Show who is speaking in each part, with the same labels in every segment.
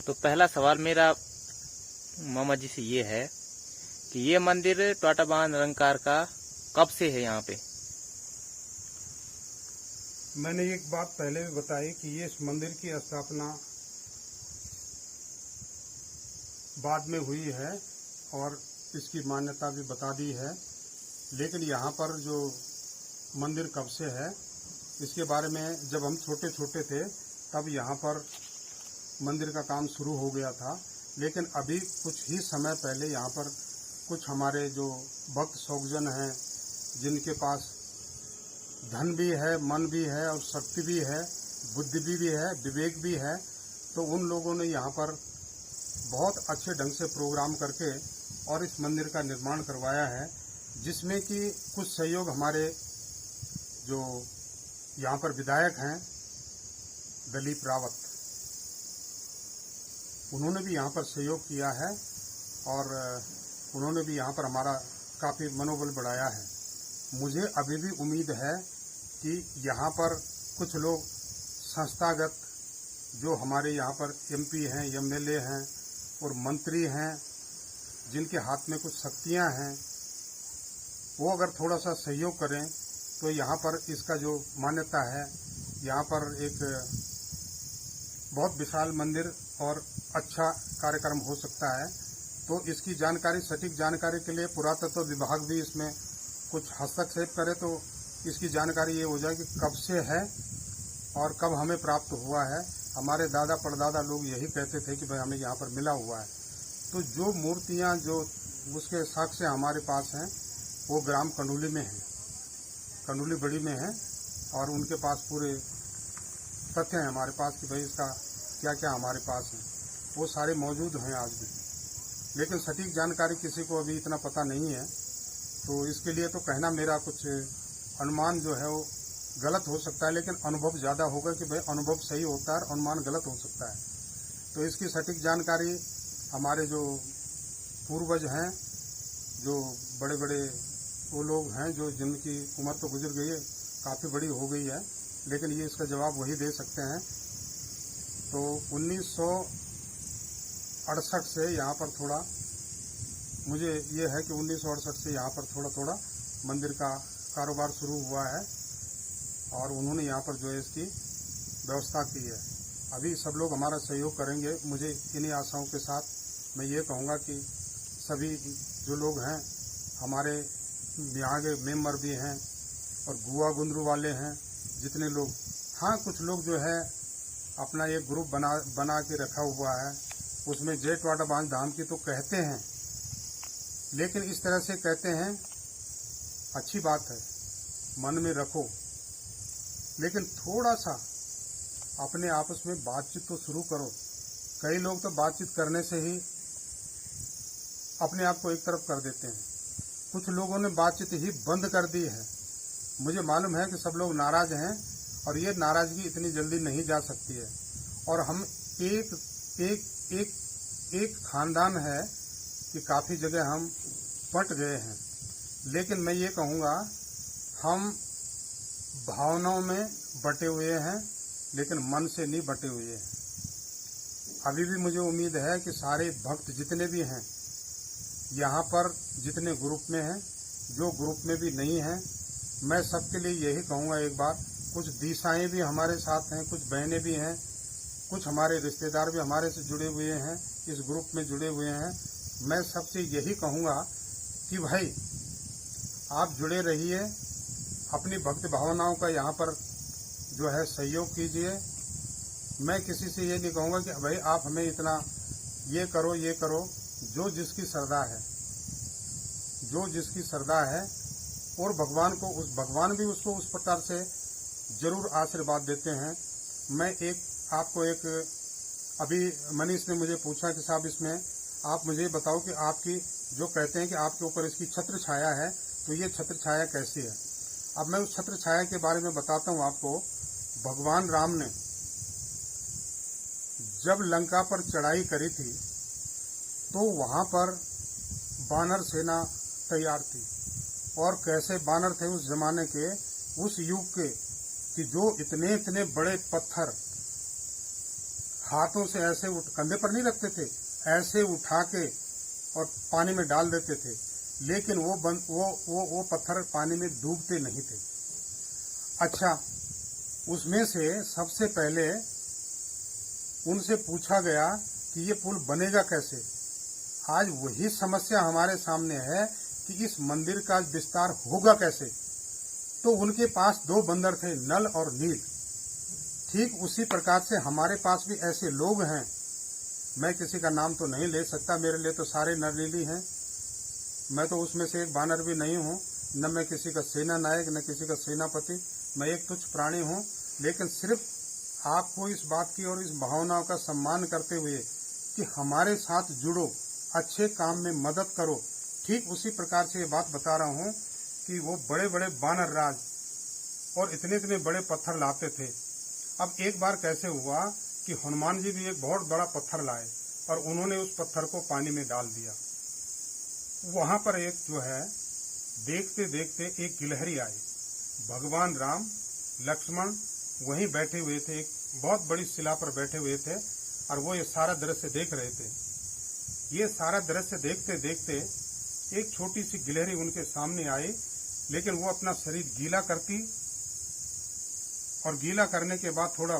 Speaker 1: तो पहला सवाल मेरा मामा जी से ये है कि ये मंदिर टोटाबान निरंकार का कब से है यहाँ पे?
Speaker 2: मैंने एक बात पहले भी बताई कि ये इस मंदिर की स्थापना बाद में हुई है और इसकी मान्यता भी बता दी है, लेकिन यहाँ पर जो मंदिर कब से है इसके बारे में जब हम छोटे छोटे थे तब यहाँ पर मंदिर का काम शुरू हो गया था। लेकिन अभी कुछ ही समय पहले यहाँ पर कुछ हमारे जो भक्त शौकजन हैं, जिनके पास धन भी है, मन भी है और शक्ति भी है, बुद्धि भी है, विवेक भी है, तो उन लोगों ने यहाँ पर बहुत अच्छे ढंग से प्रोग्राम करके और इस मंदिर का निर्माण करवाया है, जिसमें कि कुछ सहयोग हमारे जो यहाँ पर विधायक हैं दिलीप रावत, उन्होंने भी यहाँ पर सहयोग किया है और उन्होंने भी यहाँ पर हमारा काफ़ी मनोबल बढ़ाया है। मुझे अभी भी उम्मीद है कि यहाँ पर कुछ लोग संस्थागत जो हमारे यहाँ पर एमपी हैं, एमएलए हैं और मंत्री हैं, जिनके हाथ में कुछ शक्तियाँ हैं, वो अगर थोड़ा सा सहयोग करें तो यहाँ पर इसका जो मान्यता है, यहाँ पर एक बहुत विशाल मंदिर और अच्छा कार्यक्रम हो सकता है। तो इसकी जानकारी, सटीक जानकारी के लिए पुरातत्व विभाग भी इसमें कुछ हस्तक्षेप करे तो इसकी जानकारी ये हो जाए कि कब से है और कब हमें प्राप्त हुआ है। हमारे दादा परदादा लोग यही कहते थे कि भाई हमें यहाँ पर मिला हुआ है। तो जो मूर्तियाँ जो उसके साक्ष्य हमारे पास हैं वो ग्राम कंडोली में हैं, कंडोली बड़ी में है, और उनके पास पूरे तथ्य हैं हमारे पास कि भाई इसका क्या क्या हमारे पास है, वो सारे मौजूद हैं आज भी। लेकिन सटीक जानकारी किसी को अभी इतना पता नहीं है, तो इसके लिए तो कहना मेरा कुछ अनुमान जो है वो गलत हो सकता है, लेकिन अनुभव ज़्यादा होगा कि भाई अनुभव सही होता है और अनुमान गलत हो सकता है। तो इसकी सटीक जानकारी हमारे जो पूर्वज हैं, जो बड़े बड़े वो लोग हैं जो जिनकी उम्र तो गुजर गई है, काफ़ी बड़ी हो गई है, लेकिन ये इसका जवाब वही दे सकते हैं। तो 1968 से यहाँ पर थोड़ा, मुझे ये है कि 1968 से यहाँ पर थोड़ा थोड़ा मंदिर का कारोबार शुरू हुआ है और उन्होंने यहाँ पर जो है इसकी व्यवस्था की है। अभी सब लोग हमारा सहयोग करेंगे। मुझे इन्हीं आशाओं के साथ मैं ये कहूँगा कि सभी जो लोग हैं हमारे यहाँ के मेंबर भी हैं और गुआ गुंदरू वाले हैं जितने लोग, हाँ कुछ लोग जो है अपना एक ग्रुप बना के रखा हुआ है, उसमें जय टोटाबान धाम की तो कहते हैं, लेकिन इस तरह से कहते हैं, अच्छी बात है, मन में रखो, लेकिन थोड़ा सा अपने आपस में बातचीत तो शुरू करो। कई लोग तो बातचीत करने से ही अपने आप को एक तरफ कर देते हैं। कुछ लोगों ने बातचीत ही बंद कर दी है। मुझे मालूम है कि सब लोग नाराज हैं और ये नाराजगी इतनी जल्दी नहीं जा सकती है, और हम एक खानदान है कि काफ़ी जगह हम बंट गए हैं, लेकिन मैं ये कहूँगा हम भावनाओं में बटे हुए हैं लेकिन मन से नहीं बटे हुए हैं। अभी भी मुझे उम्मीद है कि सारे भक्त जितने भी हैं यहाँ पर, जितने ग्रुप में हैं, जो ग्रुप में भी नहीं हैं, मैं सबके लिए यही कहूँगा एक बार, कुछ दिशाएं भी हमारे साथ हैं, कुछ बहनें भी हैं, कुछ हमारे रिश्तेदार भी हमारे से जुड़े हुए हैं, इस ग्रुप में जुड़े हुए हैं। मैं सबसे यही कहूँगा कि भाई आप जुड़े रहिए, अपनी भक्ति भावनाओं का यहाँ पर जो है सहयोग कीजिए। मैं किसी से ये नहीं कहूँगा कि भाई आप हमें इतना ये करो ये करो, जो जिसकी श्रद्धा है, जो जिसकी श्रद्धा है, और भगवान भी उसको उस प्रकार से जरूर आशीर्वाद देते हैं। मैं आपको अभी मनीष ने मुझे पूछा कि साहब इसमें आप मुझे बताओ कि आपकी जो कहते हैं कि आपके ऊपर इसकी छत्र छाया है, तो ये छत्र छाया कैसी है। अब मैं उस छत्र छाया के बारे में बताता हूँ आपको। भगवान राम ने जब लंका पर चढ़ाई करी थी तो वहाँ पर बानर सेना तैयार थी, और कैसे बानर थे उस जमाने के, उस युग के, कि जो इतने इतने बड़े पत्थर हाथों से ऐसे कंधे पर नहीं रखते थे, ऐसे उठा के और पानी में डाल देते थे, लेकिन वो पत्थर पानी में डूबते नहीं थे। अच्छा, उसमें से सबसे पहले उनसे पूछा गया कि ये पुल बनेगा कैसे। आज वही समस्या हमारे सामने है कि इस मंदिर का विस्तार होगा कैसे। तो उनके पास 2 बंदर थे, नल और नील। ठीक उसी प्रकार से हमारे पास भी ऐसे लोग हैं। मैं किसी का नाम तो नहीं ले सकता, मेरे लिए तो सारे नरनीली हैं। मैं तो उसमें से एक बानर भी नहीं हूँ, न मैं किसी का सेना नायक न किसी का सेनापति। मैं एक तुच्छ प्राणी हूँ, लेकिन सिर्फ आपको इस बात की और इस भावनाओं का सम्मान करते हुए कि हमारे साथ जुड़ो, अच्छे काम में मदद करो, ठीक उसी प्रकार से ये बात बता रहा हूँ कि वो बड़े बड़े बानर राज और इतने इतने बड़े पत्थर लाते थे। अब एक बार कैसे हुआ कि हनुमान जी भी एक बहुत बड़ा पत्थर लाए और उन्होंने उस पत्थर को पानी में डाल दिया। वहां पर एक जो है, देखते देखते एक गिलहरी आई। भगवान राम, लक्ष्मण वहीं बैठे हुए थे, एक बहुत बड़ी शिला पर बैठे हुए थे और वो ये सारा दृश्य देख रहे थे। ये सारा दृश्य देखते देखते एक छोटी सी गिलहरी उनके सामने आई, लेकिन वो अपना शरीर गीला करती और गीला करने के बाद थोड़ा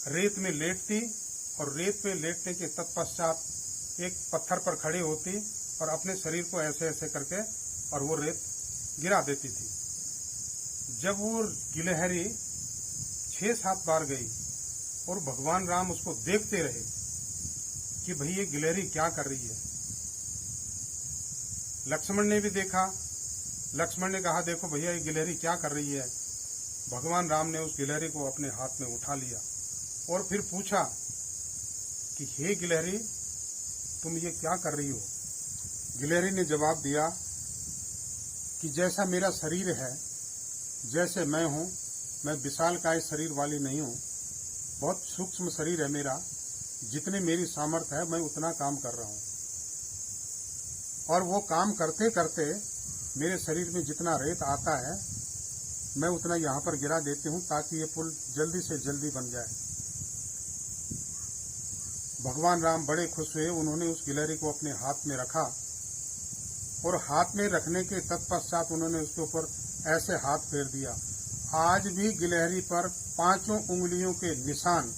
Speaker 2: रेत में लेटती और रेत में लेटने के तत्पश्चात एक पत्थर पर खड़ी होती और अपने शरीर को ऐसे ऐसे करके और वो रेत गिरा देती थी। जब वो गिलहरी 6-7 बार गई और भगवान राम उसको देखते रहे कि भाई ये गिलहरी क्या कर रही है। लक्ष्मण ने भी देखा, लक्ष्मण ने कहा देखो भैया ये गिलहरी क्या कर रही है। भगवान राम ने उस गिलहरी को अपने हाथ में उठा लिया और फिर पूछा कि हे गिलहरी, तुम ये क्या कर रही हो। गिलहरी ने जवाब दिया कि जैसा मेरा शरीर है, जैसे मैं हूं, मैं विशालकाय शरीर वाली नहीं हूं, बहुत सूक्ष्म शरीर है मेरा। जितनी मेरी सामर्थ्य है मैं उतना काम कर रहा हूं और वो काम करते करते मेरे शरीर में जितना रेत आता है मैं उतना यहाँ पर गिरा देती हूँ ताकि ये पुल जल्दी से जल्दी बन जाए। भगवान राम बड़े खुश हुए, उन्होंने उस गिलहरी को अपने हाथ में रखा और हाथ में रखने के तत्पश्चात उन्होंने उसके ऊपर ऐसे हाथ फेर दिया। आज भी गिलहरी पर 5 उंगलियों के निशान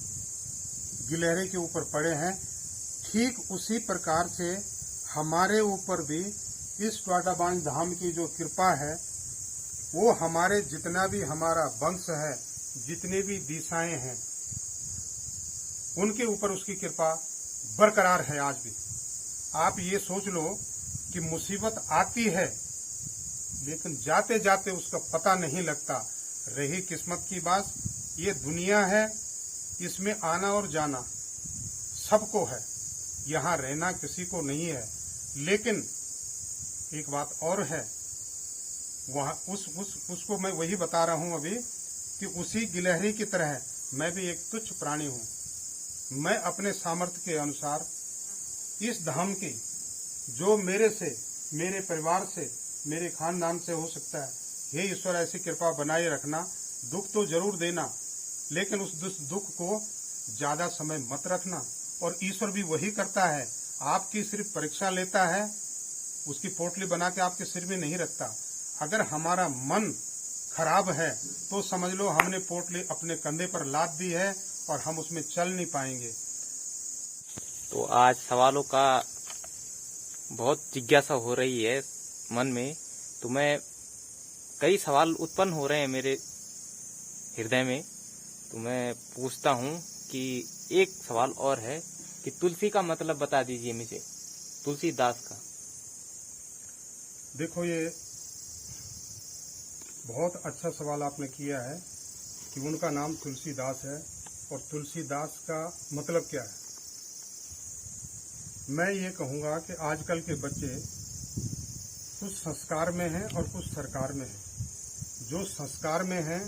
Speaker 2: गिलहरी के ऊपर पड़े हैं। ठीक उसी प्रकार से हमारे ऊपर भी इस ट्वाटाबांझ धाम की जो कृपा है, वो हमारे जितना भी हमारा वंश है, जितने भी दिशाएं हैं, उनके ऊपर उसकी कृपा बरकरार है आज भी। आप ये सोच लो कि मुसीबत आती है लेकिन जाते जाते उसका पता नहीं लगता। रही किस्मत की बात, ये दुनिया है, इसमें आना और जाना सबको है, यहाँ रहना किसी को नहीं है। लेकिन एक बात और है, वहाँ उसको मैं वही बता रहा हूँ अभी कि उसी गिलहरी की तरह मैं भी एक तुच्छ प्राणी हूँ। मैं अपने सामर्थ्य के अनुसार इस धाम की जो मेरे से, मेरे परिवार से, मेरे खानदान से हो सकता है, हे ईश्वर ऐसी कृपा बनाए रखना। दुख तो जरूर देना, लेकिन उस दुख को ज्यादा समय मत रखना। और ईश्वर भी वही करता है, आपकी सिर्फ परीक्षा लेता है, उसकी पोटली बना के आपके सिर में नहीं रखता। अगर हमारा मन खराब है तो समझ लो हमने पोटली अपने कंधे पर लाद दी है और हम उसमें चल नहीं पाएंगे।
Speaker 1: तो आज सवालों का बहुत जिज्ञासा हो रही है मन में, तो मैं कई सवाल उत्पन्न हो रहे हैं मेरे हृदय में, तो मैं पूछता हूँ कि एक सवाल और है कि तुलसी का मतलब बता दीजिए मुझे, तुलसीदास का।
Speaker 2: देखो, ये बहुत अच्छा सवाल आपने किया है कि उनका नाम तुलसीदास है और तुलसीदास का मतलब क्या है। मैं ये कहूँगा कि आजकल के बच्चे कुछ संस्कार में हैं और कुछ सरकार में हैं। जो संस्कार में हैं,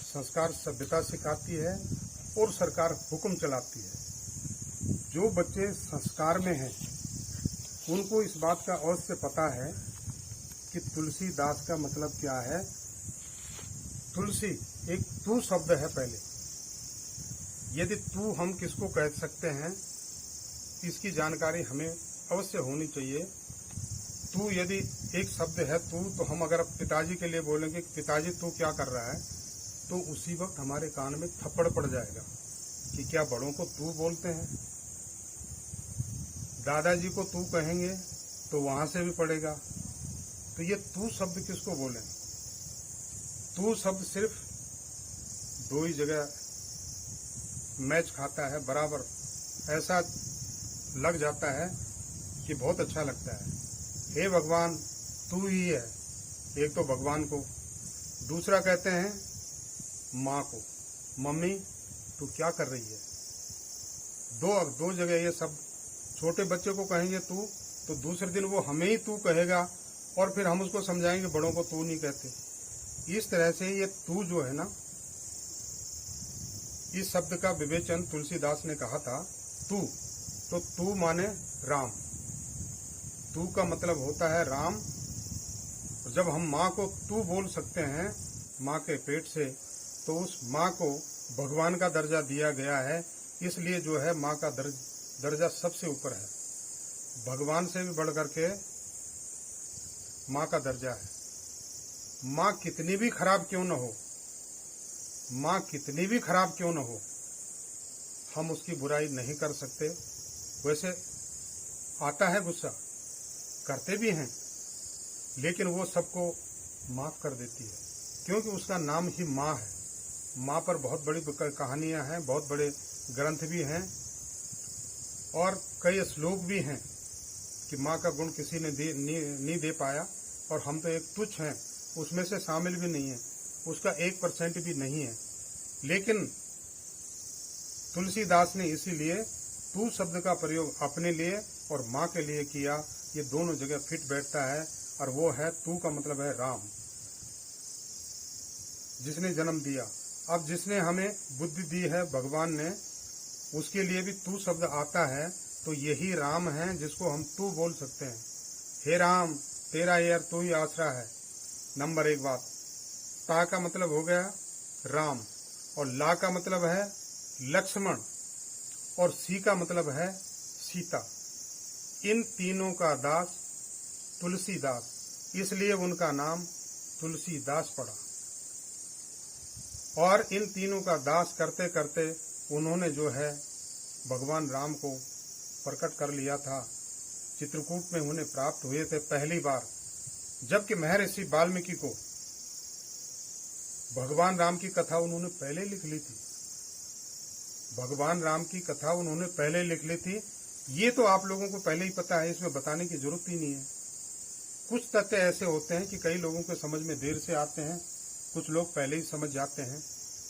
Speaker 2: संस्कार सभ्यता सिखाती है और सरकार हुक्म चलाती है। जो बच्चे संस्कार में हैं उनको इस बात का अवश्य पता है कि तुलसीदास का मतलब क्या है। तुलसी एक तू शब्द है पहले, यदि तू हम किसको कह सकते हैं, इसकी जानकारी हमें अवश्य होनी चाहिए। तू यदि एक शब्द है तू, तो हम अगर पिताजी के लिए बोलेंगे कि पिताजी तू क्या कर रहा है, तो उसी वक्त हमारे कान में थप्पड़ पड़ जाएगा कि क्या बड़ों को तू बोलते हैं। दादाजी को तू कहेंगे तो वहां से भी पड़ेगा। तो ये तू शब्द किसको बोलें? तू शब्द सिर्फ दो ही जगह मैच खाता है, बराबर ऐसा लग जाता है कि बहुत अच्छा लगता है। हे भगवान तू ही है, एक तो भगवान को, दूसरा कहते हैं माँ को, मम्मी तू क्या कर रही है। दो जगह ये सब। छोटे बच्चे को कहेंगे तू, तो दूसरे दिन वो हमें ही तू कहेगा और फिर हम उसको समझाएंगे बड़ों को तू नहीं कहते। इस तरह से ये तू जो है ना, इस शब्द का विवेचन तुलसीदास ने कहा था तू, तो तू माने राम। तू का मतलब होता है राम। जब हम माँ को तू बोल सकते हैं माँ के पेट से, तो उस माँ को भगवान का दर्जा दिया गया है। इसलिए जो है माँ का दर्जा सबसे ऊपर है, भगवान से भी बढ़ करके माँ का दर्जा है। माँ कितनी भी खराब क्यों न हो, माँ कितनी भी खराब क्यों न हो, हम उसकी बुराई नहीं कर सकते। वैसे आता है गुस्सा, करते भी हैं, लेकिन वो सबको माफ कर देती है, क्योंकि उसका नाम ही माँ है। माँ पर बहुत बड़ी कहानियां हैं, बहुत बड़े ग्रंथ भी हैं और कई श्लोक भी हैं कि माँ का गुण किसी ने नहीं दे पाया, और हम तो एक तुच्छ हैं, उसमें से शामिल भी नहीं है, उसका 1% भी नहीं है। लेकिन तुलसीदास ने इसीलिए तू शब्द का प्रयोग अपने लिए और माँ के लिए किया। ये दोनों जगह फिट बैठता है, और वो है तू का मतलब है राम, जिसने जन्म दिया। अब जिसने हमें बुद्धि दी है भगवान ने, उसके लिए भी तू शब्द आता है, तो यही राम है जिसको हम तू बोल सकते हैं। हे राम तेरा यार तू ही आसरा है, नंबर 1 बात। ता का मतलब हो गया राम, और ला का मतलब है लक्ष्मण, और सी का मतलब है सीता। इन तीनों का दास तुलसीदास, इसलिए उनका नाम तुलसीदास पड़ा। और इन तीनों का दास करते करते उन्होंने जो है भगवान राम को प्रकट कर लिया था। चित्रकूट में उन्हें प्राप्त हुए थे पहली बार, जबकि महर्षि वाल्मीकि को भगवान राम की कथा उन्होंने पहले लिख ली थी। भगवान राम की कथा उन्होंने पहले लिख ली थी। ये तो आप लोगों को पहले ही पता है, इसमें बताने की जरूरत ही नहीं है। कुछ तथ्य ऐसे होते हैं कि कई लोगों के समझ में देर से आते हैं, कुछ लोग पहले ही समझ जाते हैं।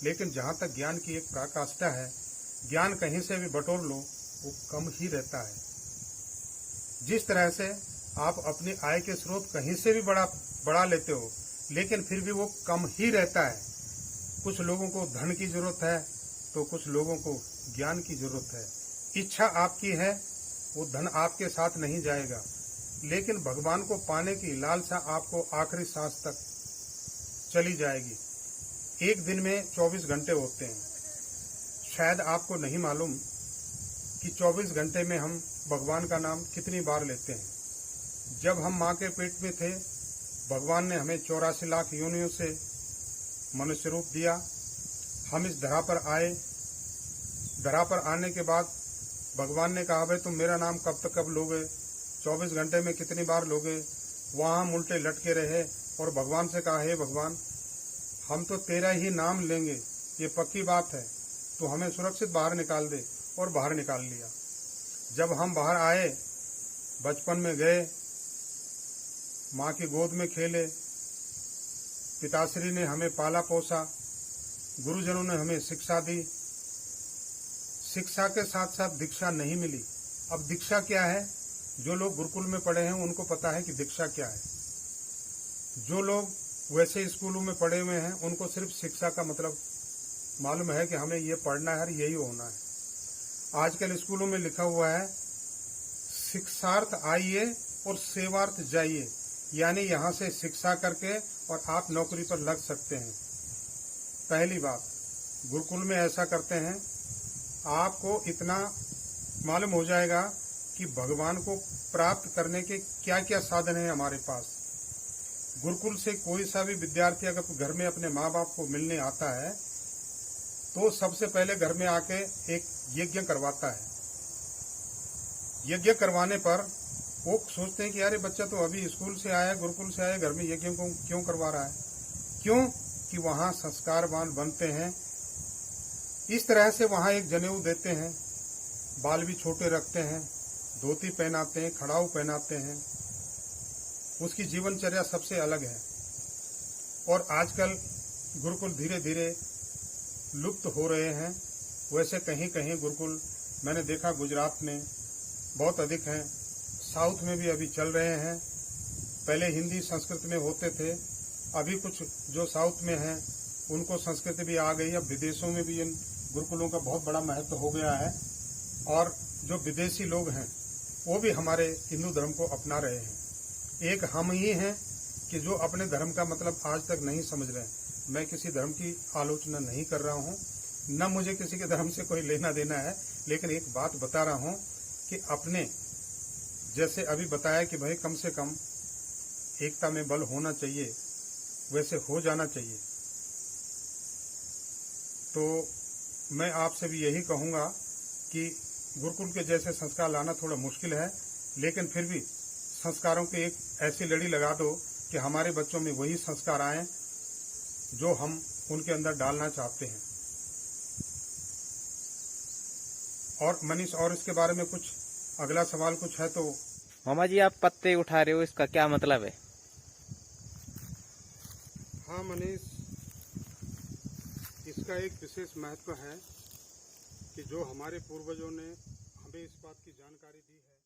Speaker 2: लेकिन जहाँ तक ज्ञान की एक पराकाष्ठा है, ज्ञान कहीं से भी बटोर लो वो कम ही रहता है। जिस तरह से आप अपनी आय के स्रोत कहीं से भी बढ़ा लेते हो, लेकिन फिर भी वो कम ही रहता है। कुछ लोगों को धन की जरूरत है, तो कुछ लोगों को ज्ञान की जरूरत है। इच्छा आपकी है, वो धन आपके साथ नहीं जाएगा, लेकिन भगवान को पाने की लालसा आपको आखिरी सांस तक चली जाएगी। एक दिन में 24 घंटे होते हैं। शायद आपको नहीं मालूम कि 24 घंटे में हम भगवान का नाम कितनी बार लेते हैं। जब हम माँ के पेट में थे, भगवान ने हमें 84 लाख योनियों से मनुष्य रूप दिया। हम इस धरा पर आए। धरा पर आने के बाद भगवान ने कहा, भाई तुम मेरा नाम कब तक कब लोगे, 24 घंटे में कितनी बार लोगे। वहाँ हम उल्टे लटके रहे और भगवान से कहा, हे भगवान हम तो तेरा ही नाम लेंगे, ये पक्की बात है, तो हमें सुरक्षित बाहर निकाल दे। और बाहर निकाल लिया। जब हम बाहर आए, बचपन में गए, माँ की गोद में खेले, पिताश्री ने हमें पाला पोसा, गुरुजनों ने हमें शिक्षा दी। शिक्षा के साथ साथ दीक्षा नहीं मिली। अब दीक्षा क्या है? जो लोग गुरुकुल में पढ़े हैं उनको पता है कि दीक्षा क्या है। जो लोग वैसे स्कूलों में पढ़े हुए हैं उनको सिर्फ शिक्षा का मतलब मालूम है कि हमें ये पढ़ना है और यही होना है। आजकल स्कूलों में लिखा हुआ है शिक्षार्थ आइए और सेवार्थ जाइए, यानी यहाँ से शिक्षा करके और आप नौकरी पर लग सकते हैं। पहली बात, गुरुकुल में ऐसा करते हैं, आपको इतना मालूम हो जाएगा कि भगवान को प्राप्त करने के क्या क्या साधन है हमारे पास। गुरुकुल से कोई सा भी विद्यार्थी अगर घर में अपने माँ बाप को मिलने आता है तो सबसे पहले घर में आके एक यज्ञ करवाता है। यज्ञ करवाने पर वो सोचते हैं कि यार बच्चा तो अभी स्कूल से आया, गुरुकुल से आया, घर में यज्ञ को क्यों करवा रहा है? क्यों कि वहां संस्कारवान बनते हैं। इस तरह से वहां एक जनेऊ देते हैं, बाल भी छोटे रखते हैं, धोती पहनाते हैं, खड़ाऊ पहनाते हैं। उसकी जीवनचर्या सबसे अलग है। और आजकल गुरुकुल धीरे धीरे लुप्त हो रहे हैं। वैसे कहीं कहीं गुरुकुल मैंने देखा गुजरात में बहुत अधिक हैं, साउथ में भी अभी चल रहे हैं। पहले हिंदी संस्कृत में होते थे, अभी कुछ जो साउथ में हैं उनको संस्कृत भी आ गई। अब विदेशों में भी इन गुरुकुलों का बहुत बड़ा महत्व हो गया है और जो विदेशी लोग हैं वो भी हमारे हिंदू धर्म को अपना रहे हैं। एक हम ही हैं कि जो अपने धर्म का मतलब आज तक नहीं समझ रहे हैं। मैं किसी धर्म की आलोचना नहीं कर रहा हूँ, न मुझे किसी के धर्म से कोई लेना देना है, लेकिन एक बात बता रहा हूँ कि अपने जैसे अभी बताया कि भाई कम से कम एकता में बल होना चाहिए, वैसे हो जाना चाहिए। तो मैं आपसे भी यही कहूँगा कि गुरुकुल के जैसे संस्कार लाना थोड़ा मुश्किल है, लेकिन फिर भी संस्कारों की एक ऐसी लड़ी लगा दो कि हमारे बच्चों में वही संस्कार आए जो हम उनके अंदर डालना चाहते हैं। और मनीष, और इसके बारे में कुछ अगला सवाल कुछ है तो?
Speaker 1: मामा जी, आप पत्ते उठा रहे हो, इसका क्या मतलब है?
Speaker 2: हाँ मनीष, इसका एक विशेष महत्व है कि जो हमारे पूर्वजों ने हमें इस बात की जानकारी दी है।